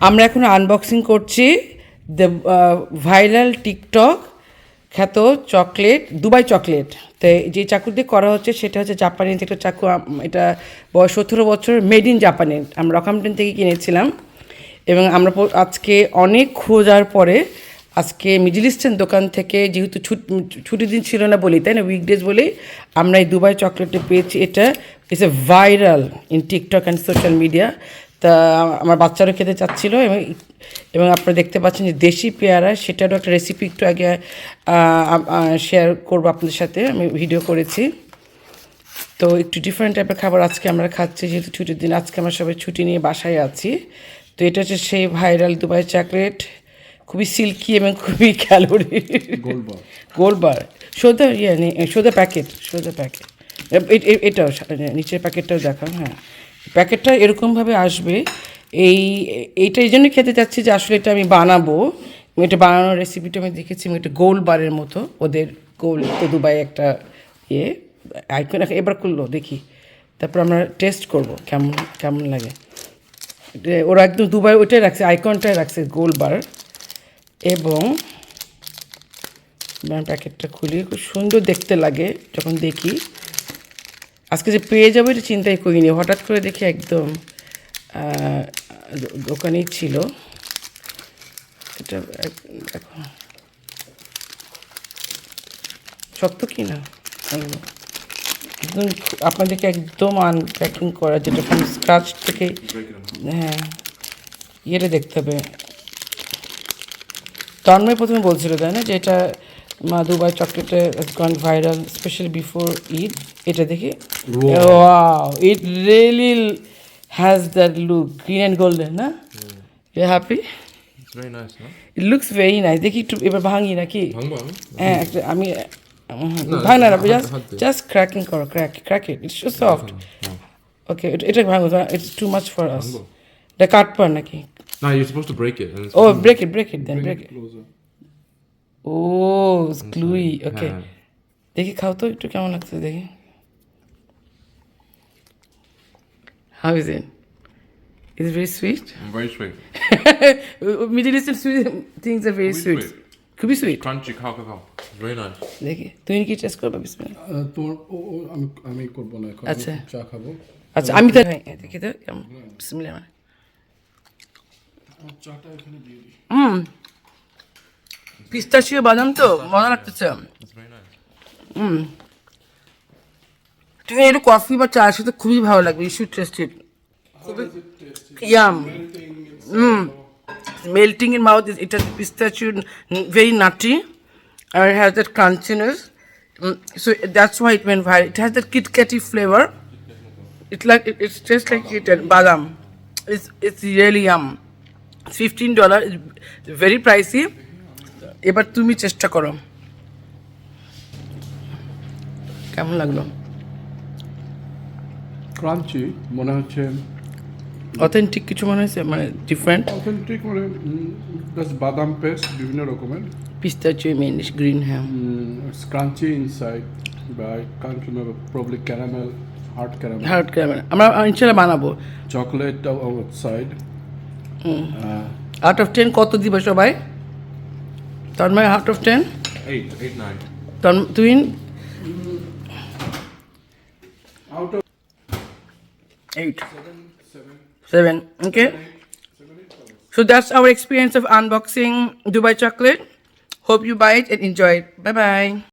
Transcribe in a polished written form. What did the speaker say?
আমরা এখন আনবক্সিং করছি দ্য ভাইরাল টিকটক খ্যাত চকলেট দুবাই চকলেট। তো যে চাকু দিয়ে করা হচ্ছে সেটা হচ্ছে জাপানিজ একটা চাকু। এটা বয়স 17 বছর, মেড ইন জাপানে। আমরা রকমটেন থেকে কিনেছিলাম এবং আমরা আজকে অনেক খোঁজার পরে আজকে মিডল ইস্টার্ন দোকান থেকে, যেহেতু ছুটির দিন ছিল না বলি, তাই না, উইকডেজ বলেই আমরা এই দুবাই চকলেটটা পেয়েছি। এটা it's a viral in TikTok and social media. তা আমার বাচ্চারও খেতে চাচ্ছিল এবং আপনারা দেখতে পাচ্ছেন যে দেশি পেয়ারা, সেটারও একটা রেসিপি একটু আগে শেয়ার করবো আপনাদের সাথে, আমি ভিডিও করেছি। তো একটু ডিফারেন্ট টাইপের খাবার আজকে আমরা খাচ্ছি, যেহেতু ছুটির দিন। আজকে আমরা সবাই ছুটি নিয়ে বাসায় আছি। তো এটা হচ্ছে সেই ভাইরাল দুবাই চকলেট, খুবই সিল্কি এবং খুবই ক্যালোরি। গোলবার সোদা সোদা প্যাকেট, এটাও নিচের প্যাকেটটাও দেখাও। হ্যাঁ, প্যাকেটটা এরকমভাবে আসবে। এইটা এই জন্য খেতে চাচ্ছি যে আসলে এটা আমি বানাবো। এটা বানানোর রেসিপিটা আমি দেখেছি, এটা গোলবারের মতো, ওদের গোল তো দুবাই একটা আইকন এবার করলো দেখি, তারপর আমরা টেস্ট করব কেমন কেমন লাগে। ওরা একদম দুবাই ওইটাই রাখছে, আইকনটাই রাখছে গোলবার। এবং প্যাকেটটা খুলি, খুব সুন্দর দেখতে লাগে যখন দেখি। আজকে যে পেয়ে যাবো এটা চিন্তাই করিনি, হঠাৎ করে দেখি একদম দোকানেই ছিল। এটা দেখো শক্ত কি না, একদম আপনাদেরকে একদম আনপ্যাকিং করা, যেটা ফ্রম স্ক্রাচ থেকে। হ্যাঁ, ইয়েটা দেখতে হবে। তন্ময় প্রথমে বলছিল, তাই না, যে এটা দুবাই চকলেটে gone viral specially before Eid. এটা দেখি, wow, it really has that look, green and golden, না? You happy? Very nice, no? It looks very nice. দেখি একটু এবার ভাঙি নাকি? হ্যাঁ, একটা আমি ভাঙ না, জাস্ট ক্র্যাকিং করো, crack it, it's so soft. Okay, এটা ভাঙো, it's too much for us. এটা কাটপার নাকি? No, you're supposed to break it. Oh, break it then, break it. Oh, it's gluey. Okay. দেখি খাও তো একটু কেমন লাগছে দেখি। How is it? Is it very sweet? Very sweet. Middle Eastern sweet things are very sweet. খুবই sweet, Crunchy cacao. Very nice. দেখি তুমি কি টেস্ট করবে? বিসমিল্লাহ। তোমার আমি করব না এখন, আচ্ছা চা খাবো। আচ্ছা, আমি তো দেখি তো কেমন। বিসমিল্লাহ। চাটা এখানে দিয়ে দিই। পিস্তাচিও বাদাম তো মজা লাগতেছে। It's very nice. তুমি একটু কফি বা চায়ের সাথে খুবই ভালো লাগবে। You should test it. Yum, melting in mouth. It has pistachio, very nutty, and it has that crunchiness. So that's why it went viral. It has that Kit Kati flavor. It's tastes like it and badam. It's really yum. It's $15. It's very pricey. এবার তুমি চেষ্টা করো কেমন লাগলো। Crunchy মনে হচ্ছে, authentic কিছু মনে হয়েছে, মানে ডিফারেন্ট। অথেন্টিক মানে জাস্ট বাদাম পেস্ট বিভিন্ন রকমের, পিস্তাচিও মেইনলি গ্রিন। হ্যাঁ, crunchy inside by country probably caramel, hard caramel আমরা ইনশাআল্লাহ বানাবো। Chocolate outside. আউট অফ 10 কত দিবে সবাই? Tanmoy, out of 10? 8, 9. তুই out of 8, 7. Okay, so that's our experience of unboxing Dubai chocolate. Hope you buy it and enjoy it. Bye bye.